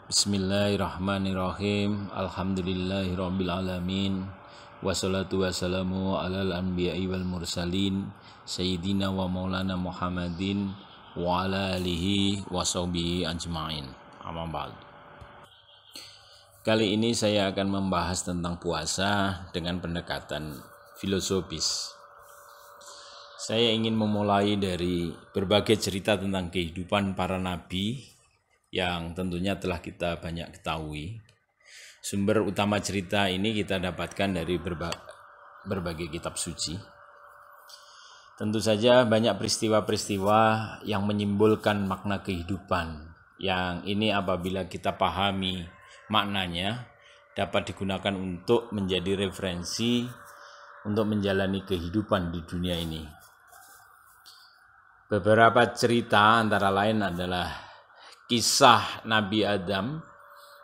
Bismillahirrahmanirrahim. Alhamdulillahirrabbilalamin. Wassalatu wassalamu alal anbiya'i wal mursalin Sayyidina wa maulana Muhammadin wa ala alihi wa sahbihi ajma'in. Amma ba'd. Kali ini saya akan membahas tentang puasa dengan pendekatan filosofis. Saya ingin memulai dari berbagai cerita tentang kehidupan para nabi yang tentunya telah kita banyak ketahui. Sumber utama cerita ini kita dapatkan dari berbagai kitab suci. Tentu saja banyak peristiwa-peristiwa yang menyimbolkan makna kehidupan, yang ini apabila kita pahami maknanya dapat digunakan untuk menjadi referensi untuk menjalani kehidupan di dunia ini. Beberapa cerita antara lain adalah kisah Nabi Adam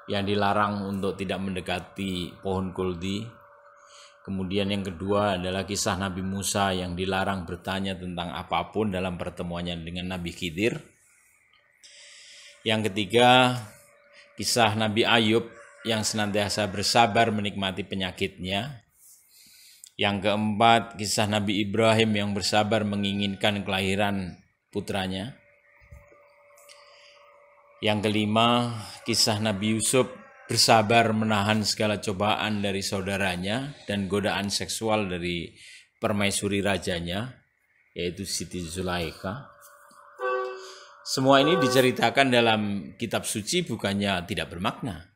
yang dilarang untuk tidak mendekati pohon kuldi. Kemudian yang kedua adalah kisah Nabi Musa yang dilarang bertanya tentang apapun dalam pertemuannya dengan Nabi Khidir. Yang ketiga, kisah Nabi Ayub yang senantiasa bersabar menikmati penyakitnya. Yang keempat, kisah Nabi Ibrahim yang bersabar menginginkan kelahiran putranya. Yang kelima, kisah Nabi Yusuf bersabar menahan segala cobaan dari saudaranya dan godaan seksual dari permaisuri rajanya, yaitu Siti Zulaikha. Semua ini diceritakan dalam kitab suci bukannya tidak bermakna.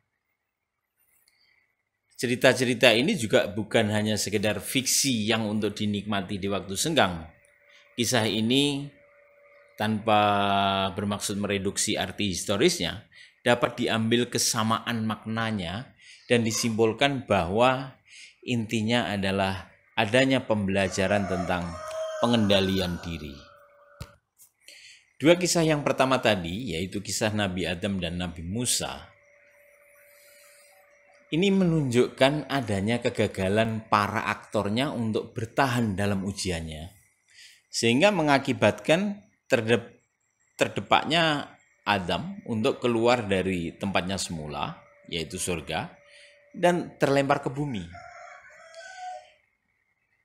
Cerita-cerita ini juga bukan hanya sekedar fiksi yang untuk dinikmati di waktu senggang. Kisah ini tanpa bermaksud mereduksi arti historisnya, dapat diambil kesamaan maknanya dan disimbolkan bahwa intinya adalah adanya pembelajaran tentang pengendalian diri. Dua kisah yang pertama tadi, yaitu kisah Nabi Adam dan Nabi Musa, ini menunjukkan adanya kegagalan para aktornya untuk bertahan dalam ujiannya, sehingga mengakibatkan terdepaknya Adam untuk keluar dari tempatnya semula, yaitu surga, dan terlempar ke bumi.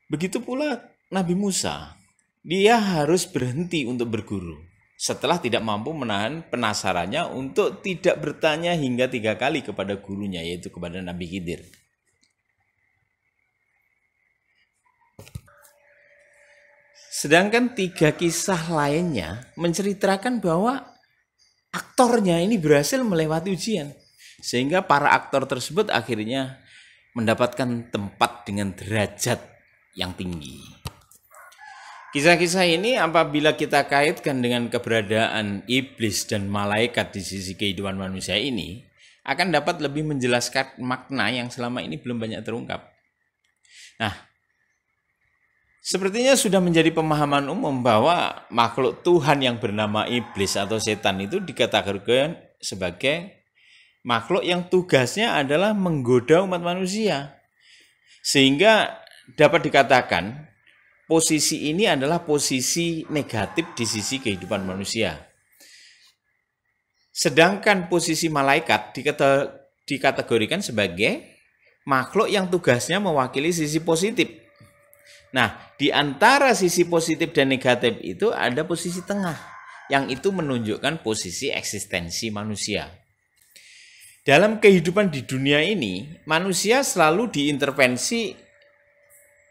Begitu pula Nabi Musa, dia harus berhenti untuk berguru setelah tidak mampu menahan penasarannya untuk tidak bertanya hingga 3 kali kepada gurunya, yaitu kepada Nabi Khidir. Sedangkan 3 kisah lainnya menceritakan bahwa aktornya ini berhasil melewati ujian. Sehingga para aktor tersebut akhirnya mendapatkan tempat dengan derajat yang tinggi. Kisah-kisah ini apabila kita kaitkan dengan keberadaan iblis dan malaikat di sisi kehidupan manusia ini, akan dapat lebih menjelaskan makna yang selama ini belum banyak terungkap. Nah, sepertinya sudah menjadi pemahaman umum bahwa makhluk Tuhan yang bernama iblis atau setan itu dikategorikan sebagai makhluk yang tugasnya adalah menggoda umat manusia. Sehingga dapat dikatakan posisi ini adalah posisi negatif di sisi kehidupan manusia. Sedangkan posisi malaikat dikategorikan sebagai makhluk yang tugasnya mewakili sisi positif. Nah, di antara sisi positif dan negatif itu ada posisi tengah, yang itu menunjukkan posisi eksistensi manusia. Dalam kehidupan di dunia ini, manusia selalu diintervensi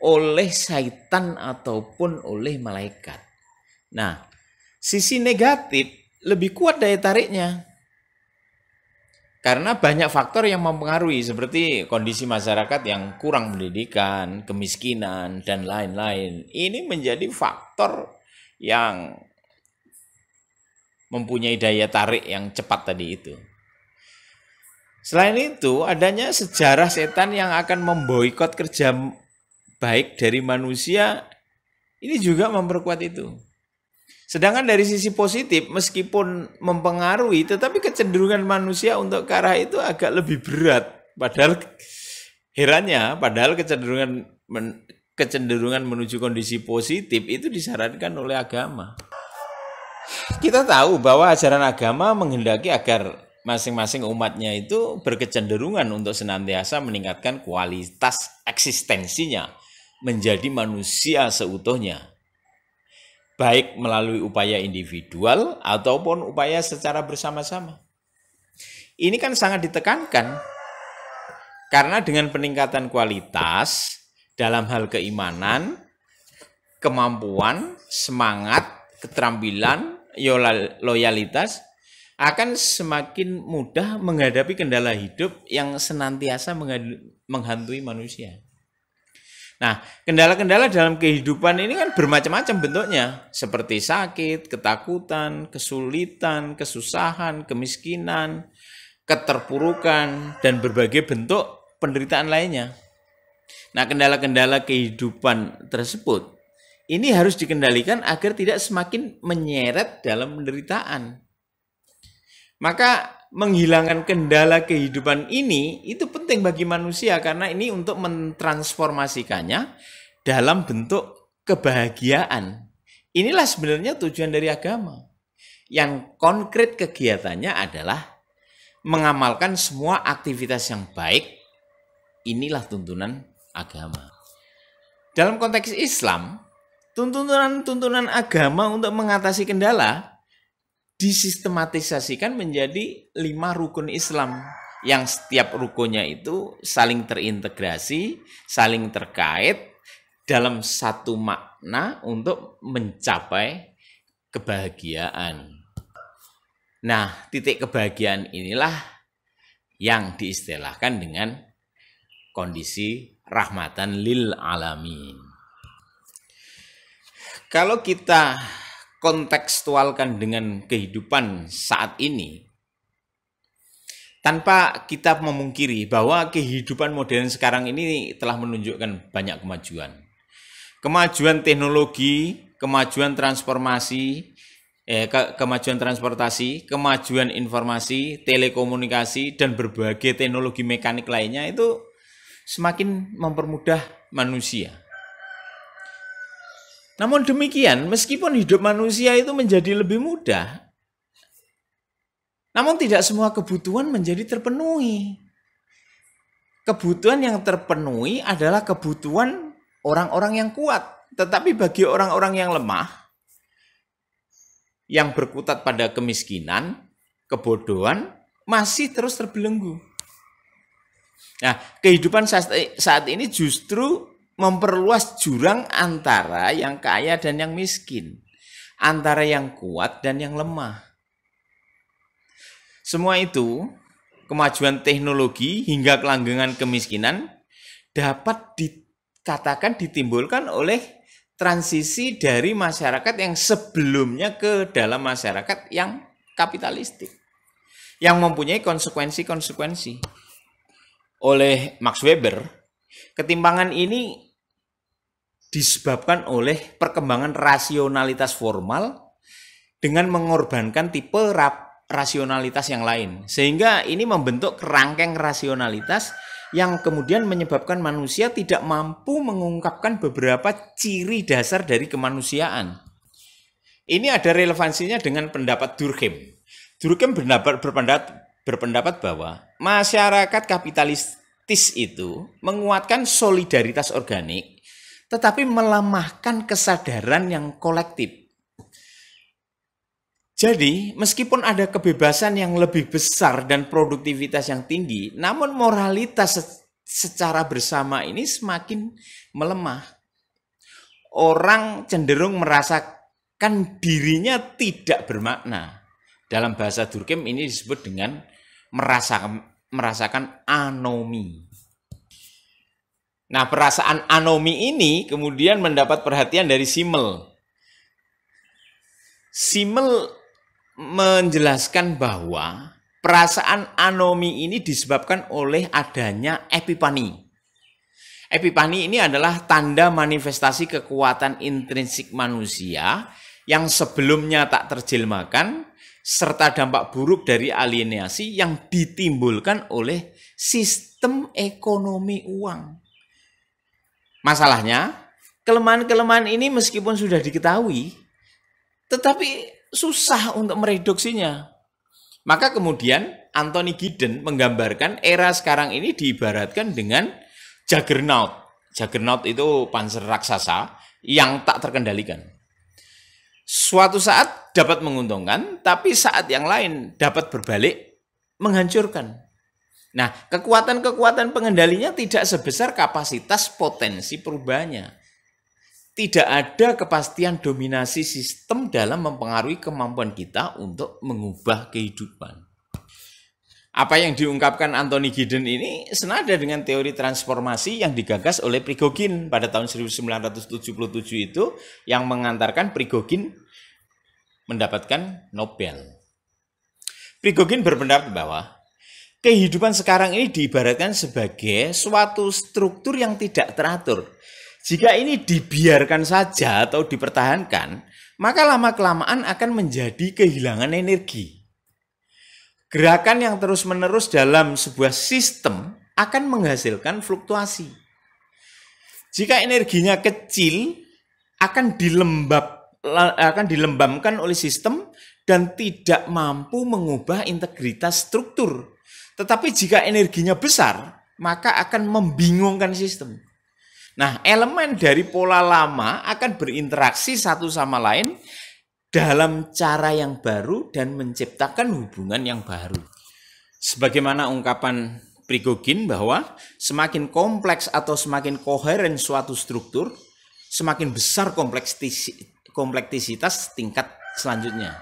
oleh syaitan ataupun oleh malaikat. Nah, sisi negatif lebih kuat daya tariknya. Karena banyak faktor yang mempengaruhi seperti kondisi masyarakat yang kurang pendidikan, kemiskinan, dan lain-lain. Ini menjadi faktor yang mempunyai daya tarik yang cepat tadi itu. Selain itu, adanya sejarah setan yang akan memboikot kerja baik dari manusia, ini juga memperkuat itu. Sedangkan dari sisi positif, meskipun mempengaruhi, tetapi kecenderungan manusia untuk ke arah itu agak lebih berat. Padahal herannya, kecenderungan menuju kondisi positif itu disarankan oleh agama. Kita tahu bahwa ajaran agama menghendaki agar masing-masing umatnya itu berkecenderungan untuk senantiasa meningkatkan kualitas eksistensinya menjadi manusia seutuhnya, baik melalui upaya individual ataupun upaya secara bersama-sama. Ini kan sangat ditekankan karena dengan peningkatan kualitas dalam hal keimanan, kemampuan, semangat, keterampilan, loyalitas akan semakin mudah menghadapi kendala hidup yang senantiasa menghantui manusia. Nah, kendala-kendala dalam kehidupan ini kan bermacam-macam bentuknya, seperti sakit, ketakutan, kesulitan, kesusahan, kemiskinan, keterpurukan, dan berbagai bentuk penderitaan lainnya. Nah, kendala-kendala kehidupan tersebut ini harus dikendalikan agar tidak semakin menyeret dalam penderitaan. Maka menghilangkan kendala kehidupan ini itu penting bagi manusia karena ini untuk mentransformasikannya dalam bentuk kebahagiaan. Inilah sebenarnya tujuan dari agama. Yang konkret kegiatannya adalah mengamalkan semua aktivitas yang baik. Inilah tuntunan agama. Dalam konteks Islam, tuntunan agama untuk mengatasi kendala disistematisasikan menjadi 5 rukun Islam yang setiap rukunnya itu saling terintegrasi, saling terkait dalam satu makna untuk mencapai kebahagiaan. Nah, titik kebahagiaan inilah yang diistilahkan dengan kondisi rahmatan lil alamin. Kalau kita kontekstualkan dengan kehidupan saat ini, tanpa kita memungkiri bahwa kehidupan modern sekarang ini telah menunjukkan banyak kemajuan. Kemajuan teknologi, kemajuan transportasi, kemajuan informasi, telekomunikasi, dan berbagai teknologi mekanik lainnya itu semakin mempermudah manusia. Namun demikian, meskipun hidup manusia itu menjadi lebih mudah, namun tidak semua kebutuhan menjadi terpenuhi. Kebutuhan yang terpenuhi adalah kebutuhan orang-orang yang kuat. Tetapi bagi orang-orang yang lemah, yang berkutat pada kemiskinan, kebodohan, masih terus terbelenggu. Nah, kehidupan saat ini justru memperluas jurang antara yang kaya dan yang miskin, antara yang kuat dan yang lemah. Semua itu, kemajuan teknologi hingga kelanggengan kemiskinan dapat dikatakan ditimbulkan oleh transisi dari masyarakat yang sebelumnya ke dalam masyarakat yang kapitalistik, yang mempunyai konsekuensi-konsekuensi. Oleh Max Weber, ketimpangan ini disebabkan oleh perkembangan rasionalitas formal dengan mengorbankan tipe rasionalitas yang lain. Sehingga ini membentuk kerangkeng rasionalitas yang kemudian menyebabkan manusia tidak mampu mengungkapkan beberapa ciri dasar dari kemanusiaan. Ini ada relevansinya dengan pendapat Durkheim. Durkheim berpendapat bahwa masyarakat kapitalistis itu menguatkan solidaritas organik, tetapi melemahkan kesadaran yang kolektif. Jadi, meskipun ada kebebasan yang lebih besar dan produktivitas yang tinggi, namun moralitas secara bersama ini semakin melemah. Orang cenderung merasakan dirinya tidak bermakna. Dalam bahasa Durkheim ini disebut dengan merasakan anomi. Nah, perasaan anomi ini kemudian mendapat perhatian dari Simmel. Simmel menjelaskan bahwa perasaan anomi ini disebabkan oleh adanya epifani. Epifani ini adalah tanda manifestasi kekuatan intrinsik manusia yang sebelumnya tak terjelmakan, serta dampak buruk dari alienasi yang ditimbulkan oleh sistem ekonomi uang. Masalahnya, kelemahan-kelemahan ini meskipun sudah diketahui, tetapi susah untuk mereduksinya. Maka kemudian Anthony Giddens menggambarkan era sekarang ini diibaratkan dengan Juggernaut. Juggernaut itu panser raksasa yang tak terkendalikan. Suatu saat dapat menguntungkan, tapi saat yang lain dapat berbalik menghancurkan. Nah, kekuatan-kekuatan pengendalinya tidak sebesar kapasitas potensi perubahannya. Tidak ada kepastian dominasi sistem dalam mempengaruhi kemampuan kita untuk mengubah kehidupan. Apa yang diungkapkan Anthony Giddens ini senada dengan teori transformasi yang digagas oleh Prigogine pada tahun 1977 itu, yang mengantarkan Prigogine mendapatkan Nobel. Prigogine berpendapat bahwa kehidupan sekarang ini diibaratkan sebagai suatu struktur yang tidak teratur. Jika ini dibiarkan saja atau dipertahankan, maka lama-kelamaan akan menjadi kehilangan energi. Gerakan yang terus-menerus dalam sebuah sistem akan menghasilkan fluktuasi. Jika energinya kecil, akan dilembabkan oleh sistem dan tidak mampu mengubah integritas struktur. Tetapi jika energinya besar, maka akan membingungkan sistem. Nah, elemen dari pola lama akan berinteraksi satu sama lain dalam cara yang baru dan menciptakan hubungan yang baru. Sebagaimana ungkapan Prigogine bahwa semakin kompleks atau semakin koheren suatu struktur, semakin besar kompleksitas tingkat selanjutnya.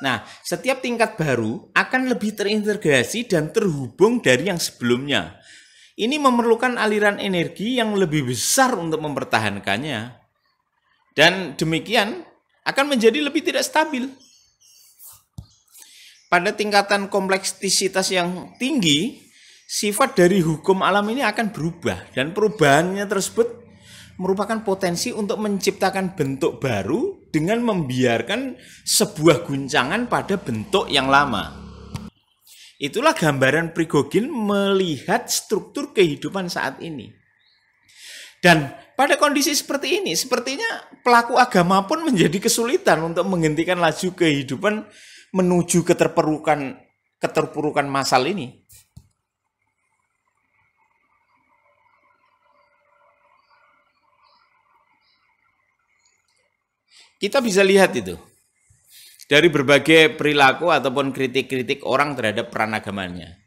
Nah, setiap tingkat baru akan lebih terintegrasi dan terhubung dari yang sebelumnya. Ini memerlukan aliran energi yang lebih besar untuk mempertahankannya. Dan demikian akan menjadi lebih tidak stabil. Pada tingkatan kompleksitas yang tinggi, sifat dari hukum alam ini akan berubah. Dan perubahannya tersebut merupakan potensi untuk menciptakan bentuk baru dengan membiarkan sebuah guncangan pada bentuk yang lama. Itulah gambaran Prigogine melihat struktur kehidupan saat ini. Dan pada kondisi seperti ini, sepertinya pelaku agama pun menjadi kesulitan untuk menghentikan laju kehidupan menuju keterpurukan massal ini. Kita bisa lihat itu dari berbagai perilaku ataupun kritik-kritik orang terhadap peran agamanya.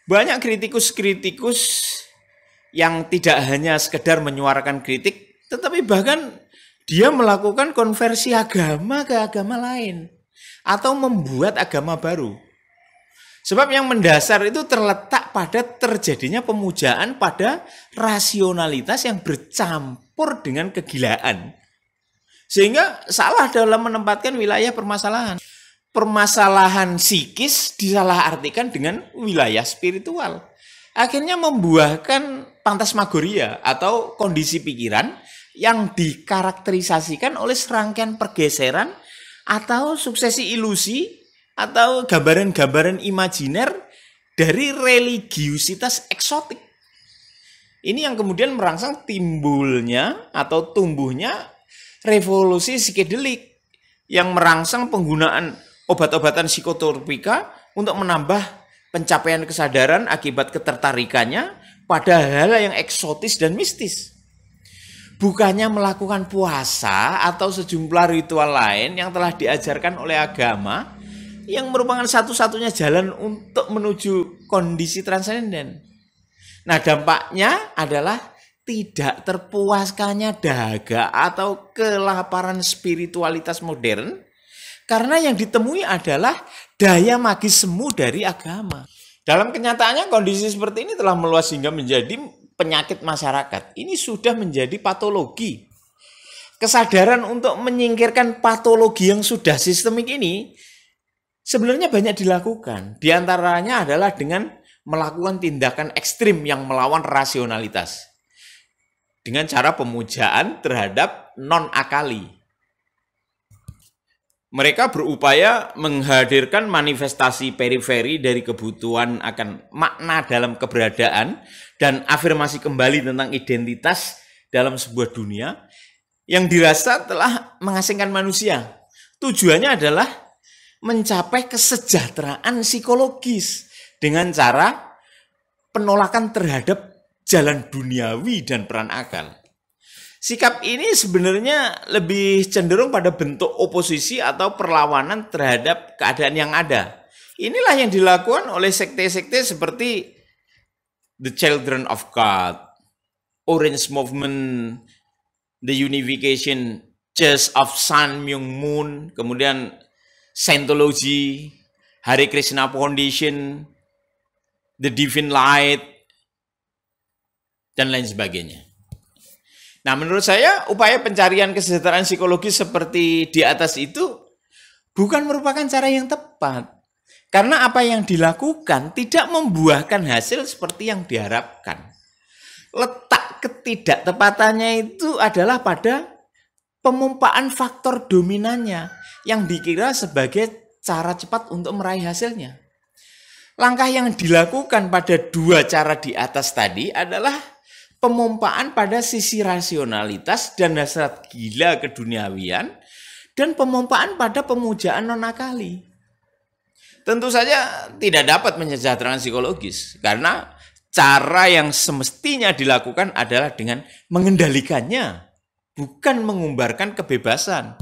Banyak kritikus-kritikus yang tidak hanya sekedar menyuarakan kritik, tetapi bahkan dia melakukan konversi agama ke agama lain atau membuat agama baru. Sebab yang mendasar itu terletak pada terjadinya pemujaan pada rasionalitas yang bercampur dengan kegilaan. Sehingga salah dalam menempatkan wilayah permasalahan. Permasalahan psikis disalahartikan dengan wilayah spiritual. Akhirnya membuahkan fantasmagoria atau kondisi pikiran yang dikarakterisasikan oleh serangkaian pergeseran atau suksesi ilusi atau gambaran-gambaran imajiner dari religiusitas eksotik. Ini yang kemudian merangsang timbulnya atau tumbuhnya revolusi psikedelik yang merangsang penggunaan obat-obatan psikotropika untuk menambah pencapaian kesadaran akibat ketertarikannya pada hal yang eksotis dan mistis. Bukannya melakukan puasa atau sejumlah ritual lain yang telah diajarkan oleh agama yang merupakan satu-satunya jalan untuk menuju kondisi transenden. Nah, dampaknya adalah tidak terpuaskannya dahaga atau kelaparan spiritualitas modern karena yang ditemui adalah daya magis semu dari agama. Dalam kenyataannya kondisi seperti ini telah meluas hingga menjadi penyakit masyarakat. Ini sudah menjadi patologi. Kesadaran untuk menyingkirkan patologi yang sudah sistemik ini sebenarnya banyak dilakukan. Di antaranya adalah dengan melakukan tindakan ekstrim yang melawan rasionalitas. Dengan cara pemujaan terhadap non-akali. Mereka berupaya menghadirkan manifestasi periferi dari kebutuhan akan makna dalam keberadaan dan afirmasi kembali tentang identitas dalam sebuah dunia yang dirasa telah mengasingkan manusia. Tujuannya adalah mencapai kesejahteraan psikologis dengan cara penolakan terhadap jalan duniawi dan peran akal. Sikap ini sebenarnya lebih cenderung pada bentuk oposisi atau perlawanan terhadap keadaan yang ada. Inilah yang dilakukan oleh sekte-sekte seperti The Children of God, Orange Movement, The Unification Church of Sun Myung Moon, kemudian Scientology, Hare Krishna Foundation, The Divine Light, dan lain sebagainya. Nah, menurut saya upaya pencarian kesejahteraan psikologis seperti di atas itu bukan merupakan cara yang tepat. Karena apa yang dilakukan tidak membuahkan hasil seperti yang diharapkan. Letak ketidaktepatannya itu adalah pada pemumpaan faktor dominannya yang dikira sebagai cara cepat untuk meraih hasilnya. Langkah yang dilakukan pada dua cara di atas tadi adalah pemumpaan pada sisi rasionalitas dan hasrat gila keduniawian dan pemumpaan pada pemujaan non-akali. Tentu saja tidak dapat menyejahterakan psikologis karena cara yang semestinya dilakukan adalah dengan mengendalikannya, bukan mengumbarkan kebebasan.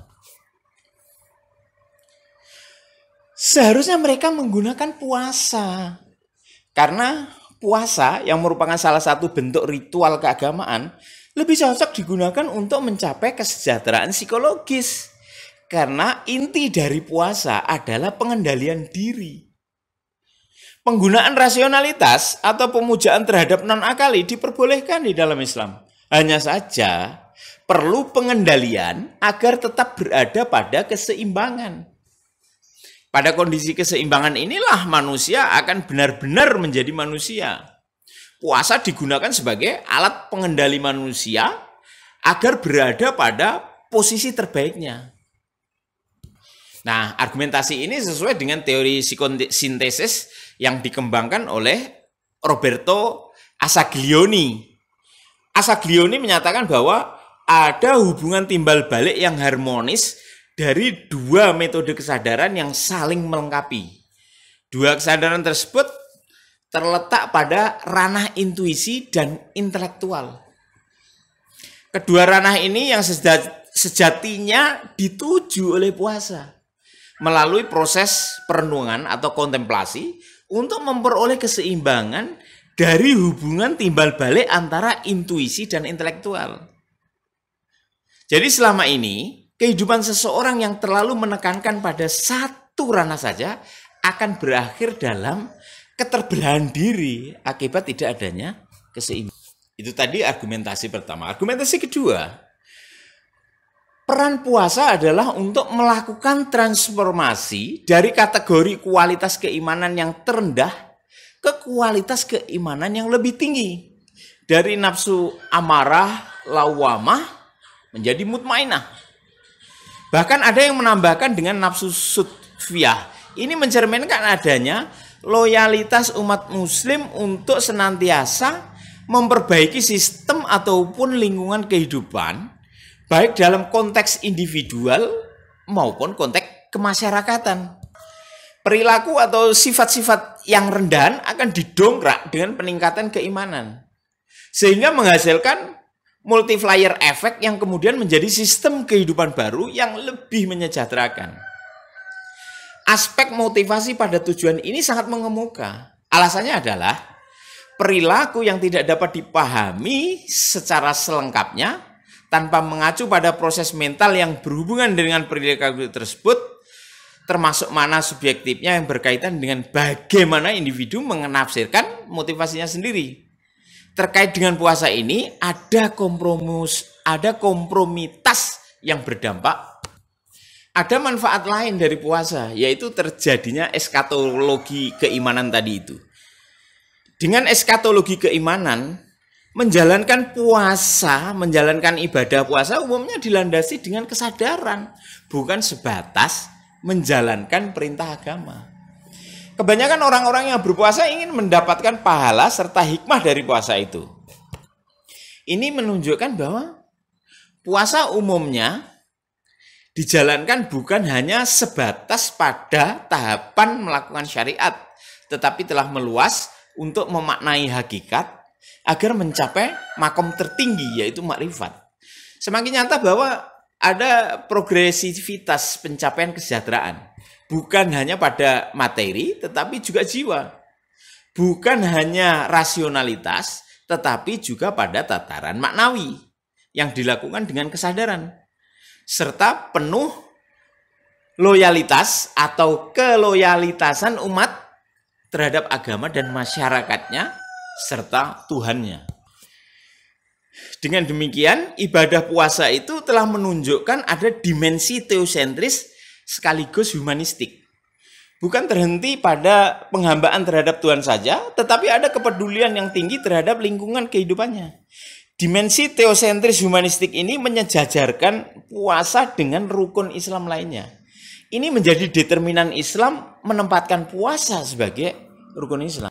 Seharusnya mereka menggunakan puasa. Karena puasa yang merupakan salah satu bentuk ritual keagamaan lebih cocok digunakan untuk mencapai kesejahteraan psikologis. Karena inti dari puasa adalah pengendalian diri. Penggunaan rasionalitas atau pemujaan terhadap non-akali diperbolehkan di dalam Islam. Hanya saja perlu pengendalian agar tetap berada pada keseimbangan. Pada kondisi keseimbangan inilah manusia akan benar-benar menjadi manusia. Puasa digunakan sebagai alat pengendali manusia agar berada pada posisi terbaiknya. Nah, argumentasi ini sesuai dengan teori psikosintesis yang dikembangkan oleh Roberto Assaglioni. Assaglioni menyatakan bahwa ada hubungan timbal balik yang harmonis dari dua metode kesadaran yang saling melengkapi. Dua kesadaran tersebut terletak pada ranah intuisi dan intelektual. Kedua ranah ini yang sejatinya dituju oleh puasa melalui proses perenungan atau kontemplasi untuk memperoleh keseimbangan dari hubungan timbal balik antara intuisi dan intelektual. Jadi selama ini, kehidupan seseorang yang terlalu menekankan pada satu ranah saja akan berakhir dalam keterbelahan diri akibat tidak adanya keseimbangan. Itu tadi argumentasi pertama. Argumentasi kedua, peran puasa adalah untuk melakukan transformasi dari kategori kualitas keimanan yang terendah ke kualitas keimanan yang lebih tinggi. Dari nafsu amarah, lawamah, menjadi mutmainah. Bahkan ada yang menambahkan dengan nafsu sudfiyah. Ini mencerminkan adanya loyalitas umat muslim untuk senantiasa memperbaiki sistem ataupun lingkungan kehidupan, baik dalam konteks individual maupun konteks kemasyarakatan. Perilaku atau sifat-sifat yang rendahan akan didongkrak dengan peningkatan keimanan. Sehingga menghasilkan multiplier efek yang kemudian menjadi sistem kehidupan baru yang lebih menyejahterakan. Aspek motivasi pada tujuan ini sangat mengemuka. Alasannya adalah perilaku yang tidak dapat dipahami secara selengkapnya tanpa mengacu pada proses mental yang berhubungan dengan perilaku tersebut, termasuk mana subjektifnya yang berkaitan dengan bagaimana individu menafsirkan motivasinya sendiri. Terkait dengan puasa ini, ada kompromitas yang berdampak. Ada manfaat lain dari puasa, yaitu terjadinya eskatologi keimanan tadi itu. Dengan eskatologi keimanan, menjalankan puasa, menjalankan ibadah puasa umumnya dilandasi dengan kesadaran, bukan sebatas menjalankan perintah agama. Kebanyakan orang-orang yang berpuasa ingin mendapatkan pahala serta hikmah dari puasa itu. Ini menunjukkan bahwa puasa umumnya dijalankan bukan hanya sebatas pada tahapan melakukan syariat, tetapi telah meluas untuk memaknai hakikat agar mencapai makom tertinggi, yaitu makrifat. Semakin nyata bahwa ada progresivitas pencapaian kesejahteraan, bukan hanya pada materi, tetapi juga jiwa. Bukan hanya rasionalitas, tetapi juga pada tataran maknawi yang dilakukan dengan kesadaran, serta penuh loyalitas atau keloyalitasan umat terhadap agama dan masyarakatnya, serta Tuhannya. Dengan demikian, ibadah puasa itu telah menunjukkan ada dimensi teosentris sekaligus humanistik. Bukan terhenti pada penghambaan terhadap Tuhan saja, tetapi ada kepedulian yang tinggi terhadap lingkungan kehidupannya. Dimensi teosentris humanistik ini menyejajarkan puasa dengan rukun Islam lainnya. Ini menjadi determinan Islam menempatkan puasa sebagai rukun Islam.